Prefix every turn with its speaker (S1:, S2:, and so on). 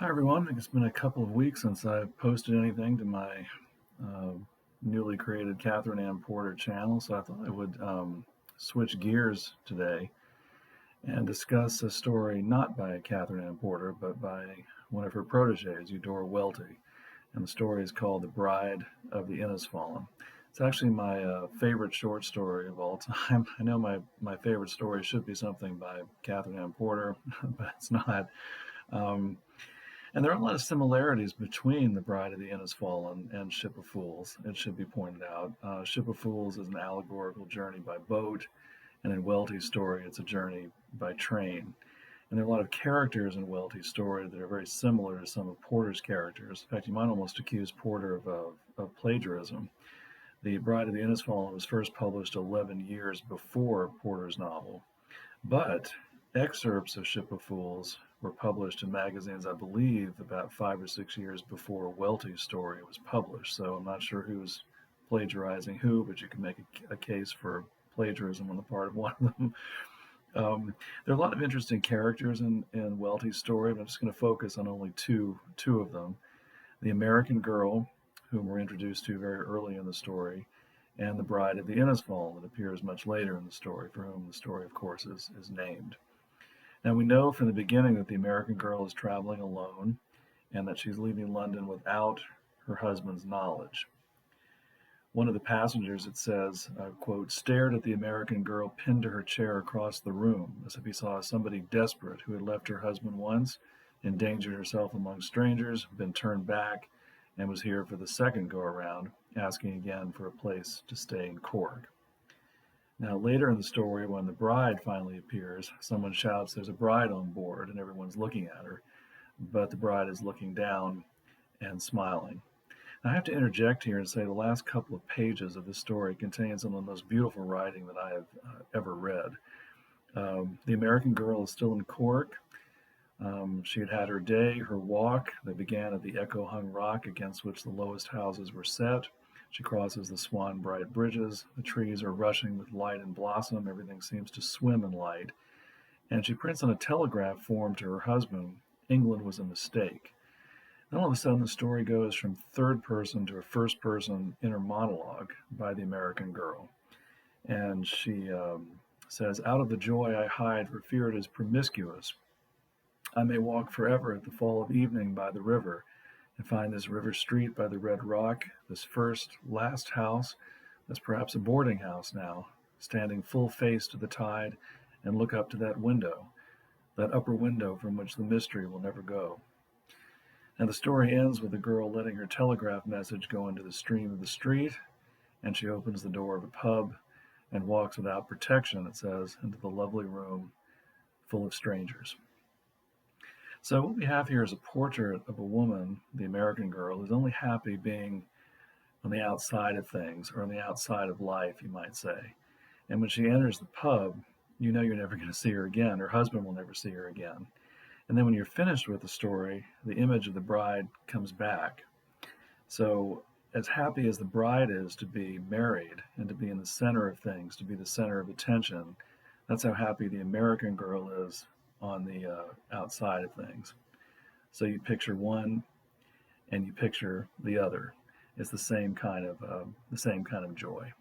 S1: Hi everyone. I think it's been a couple of weeks since I've posted anything to my uh, newly created Catherine Ann Porter channel, so I thought I would switch gears today and discuss a story not by Catherine Ann Porter, but by one of her proteges, Eudora Welty. And the story is called The Bride of the Innisfallen. It's actually my favorite short story of all time. I know my favorite story should be something by Catherine Ann Porter, but it's not. Um, and there are a lot of similarities between The Bride of the Innisfallen and Ship of Fools, it should be pointed out. Ship of Fools is an allegorical journey by boat, and in Welty's story, it's a journey by train. And there are a lot of characters in Welty's story that are very similar to some of Porter's characters. In fact, you might almost accuse Porter of plagiarism. The Bride of the Innisfallen was first published 11 years before Porter's novel, but excerpts of Ship of Fools were published in magazines, I believe, about 5 or 6 years before Welty's story was published. So I'm not sure who's plagiarizing who, but you can make a case for plagiarism on the part of one of them. There are a lot of interesting characters in Welty's story, but I'm just going to focus on only two of them. The American girl, whom we're introduced to very early in the story, and the Bride of the Innisfallen that appears much later in the story, for whom the story, of course, is named. Now, we know from the beginning that the American girl is traveling alone and that she's leaving London without her husband's knowledge. One of the passengers, it says, quote, stared at the American girl pinned to her chair across the room, as if he saw somebody desperate who had left her husband once, endangered herself among strangers, been turned back, and was here for the second go around, asking again for a place to stay in Cork. Now, later in the story, when the bride finally appears, someone shouts, there's a bride on board, and everyone's looking at her, but the bride is looking down and smiling. Now, I have to interject here and say the last couple of pages of the story contain some of the most beautiful writing that I have ever read. The American girl is still in Cork. She had had her day, her walk that began at the echo-hung rock against which the lowest houses were set. She crosses the swan-bright bridges. The trees are rushing with light and blossom. Everything seems to swim in light. And she prints on a telegraph form to her husband, England was a mistake. Then all of a sudden the story goes from third person to a first person inner monologue by the American girl. And she says, out of the joy I hide for fear it is promiscuous. I may walk forever at the fall of evening by the river and find this river street by the red rock, this last house, that's perhaps a boarding house now, standing full face to the tide, and look up to that window, that upper window from which the mystery will never go. And the story ends with the girl letting her telegraph message go into the stream of the street, and she opens the door of a pub and walks without protection, it says, into the lovely room full of strangers. So what we have here is a portrait of a woman, the American girl, who's only happy being on the outside of things, or on the outside of life, you might say. And when she enters the pub, you know you're never going to see her again. Her husband will never see her again. And then when you're finished with the story, the image of the bride comes back. So as happy as the bride is to be married and to be in the center of things, to be the center of attention, that's how happy the American girl is on the outside of things. So you picture one and you picture the other. It's the same kind of joy.